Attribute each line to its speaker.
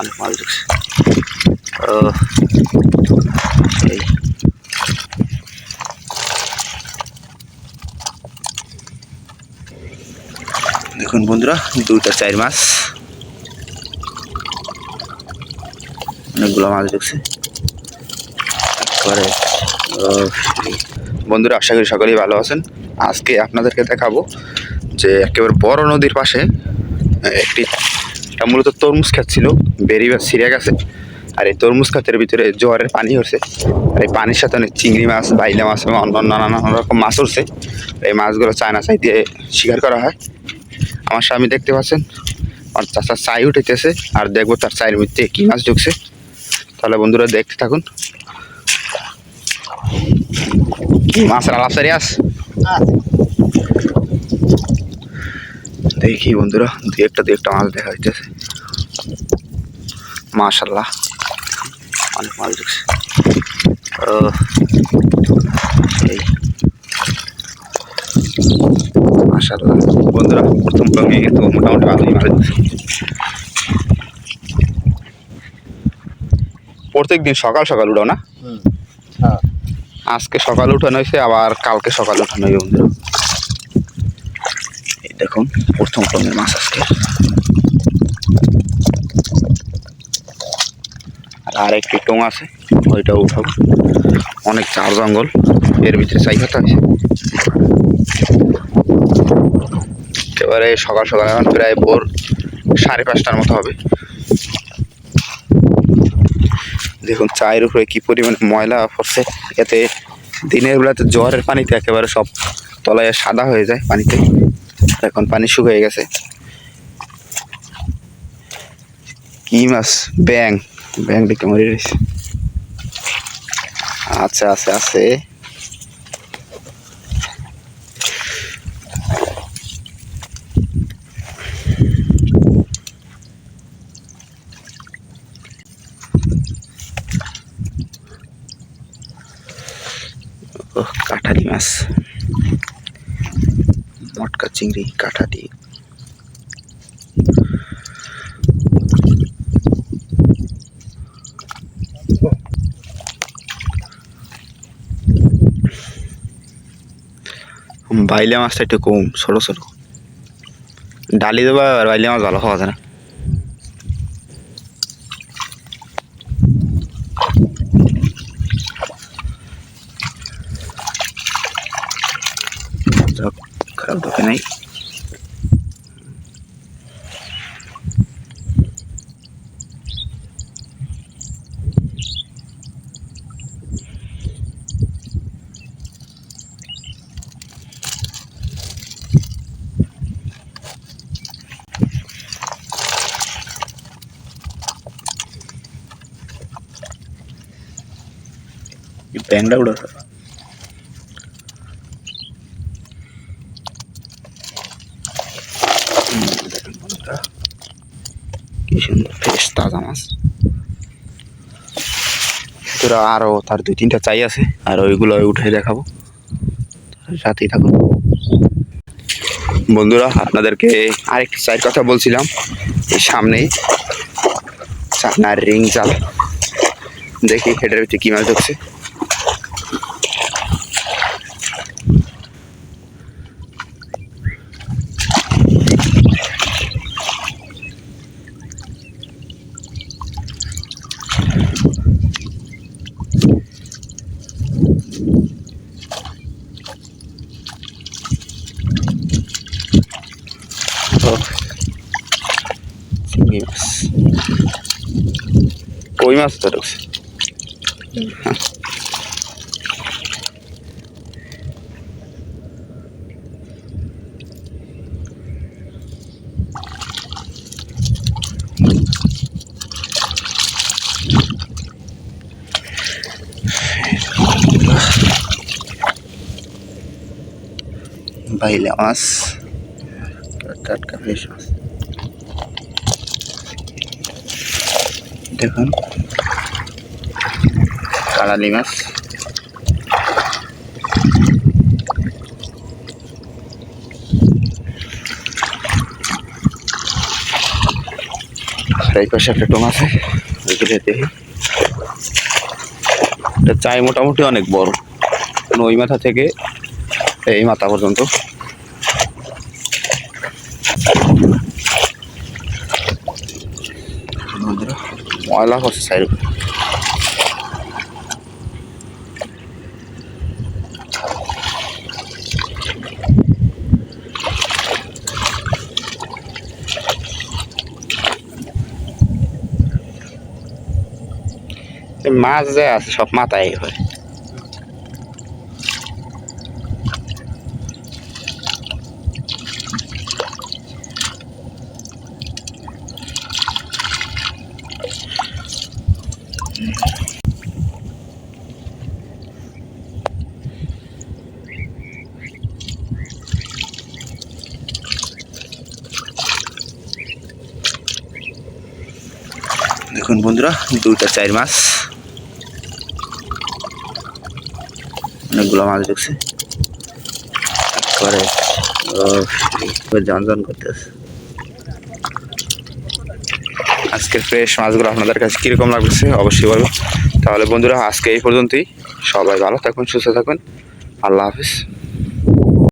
Speaker 1: অনেক মাছ ঢুকছে। এই দেখুন বন্ধুরা, 2টা 4 মাছ, অনেকগুলো মাছ ঢুকছে একবারে। বন্ধুরা, আশা করি সকলেই ভালো আছেন। আজকে আপনাদেরকে দেখাবো যে একেবারে বড় নদীর পাশে এটা মূলত তরমুজ ক্ষেত ছিল, বেরি বা ছিঁড়ে গেছে। আর এই তরমুজ ক্ষেতের ভিতরে জোয়ারের পানি হচ্ছে, আর এই পানির সাথে অনেক চিংড়ি মাছ, বাইলা মাছ এবং অন্য নানান রকম মাছ উঠছে। এই মাছগুলো চায়না চাই দিয়ে শিকার করা হয়। আমার স্বামী দেখতে পাচ্ছেন, আর চাষা চাই উঠেতেছে, আর দেখবো তার চায়ের মধ্যে কি মাছ ঢুকছে। তাহলে বন্ধুরা দেখতে থাকুন। কি মাছের আলাপসারি আস দেখি বন্ধুরা, দুই একটা মাছ দেখা যাইতেছে। মাশাআল্লাহ, অনেক মাছ ঢুকছে। এই মাশাআল্লাহ বন্ধুরা, প্রথম লঙ্গে কিন্তু মোটামুটি ভালোই মাছ ঢুকছে। প্রত্যেক দিন সকাল সকাল উঠাও না? আজকে সকালে উঠানো হয়েছে, আবার কালকে সকালে উঠানো হয়েছে বন্ধুরা। এই দেখুন প্রথম লঙ্গের মাছ আজকে। আর একটি টোং আছে, ওইটাও উঠাবো। অনেক ঝাড় জঙ্গল, এর ভিতরে চাই খাতে আছে। এবারে সকাল সকাল, এখন প্রায় ভোর 5:30টার মতো হবে। দেখুন চায়ের উপরে কি পরিমাণে ময়লা পড়ছে। এতে দিনের বেলাতে জোয়ারের পানিতে একেবারে সব তলায় সাদা হয়ে যায় পানিতে। এখন পানি শুকিয়ে গেছে। কি মাছ? ব্যাং দেখে মরে রয়েছে। আচ্ছা, আছে। কাঠালি মাছ, মটকা চিংড়ি, কাঠালি। বাইলা মাছটা একটু কম, ছোট ছোট। ডালি দেবা, আর বাইলা মাছ ভালো খাওয়া যায় না। খারাপ ঢোকে নাই। ব্যাংটা উড়ে কি সুন্দর ফ্রেশ তাজা মাছ। তোরা আরো তার 2-3টা চাই আছে, আর ওইগুলো উঠে দেখাবো। সাথেই থাকুন বন্ধুরা। আপনাদেরকে আরেকটি চায়ের কথা বলছিলাম, এই সামনেই চায়নার রিং জাল। দেখি হেডের ভিতরে কি মাছ ঢুকছে। চিংড়ি মাছ, কই মাছ তো ঢুকছে। বাইলা মাছ, টাটকা ফ্রেশ মাছ। দেখুন কালালি মাছ, আর এই পাশে একটা টং আছে, ওইগুলো দেখি। এটা চাই মোটামুটি অনেক বড়, ওই মাথা থেকে এই মাথা পর্যন্ত। ময়লা হচ্ছে সাইড। মাছ যে আছে সব মাথায় হয়। দেখুন বন্ধুরা, 2-4 মাছ, অনেকগুলো মাছ দেখছে জন করতেছে। আজকের ফ্রেশ মাছগুলো আপনাদের কাছে কীরকম লাগছে অবশ্যই বলবেন। তাহলে বন্ধুরা আজকে এই পর্যন্তই। সবাই ভালো থাকুন, সুস্থ থাকুন। আল্লাহ হাফিজ।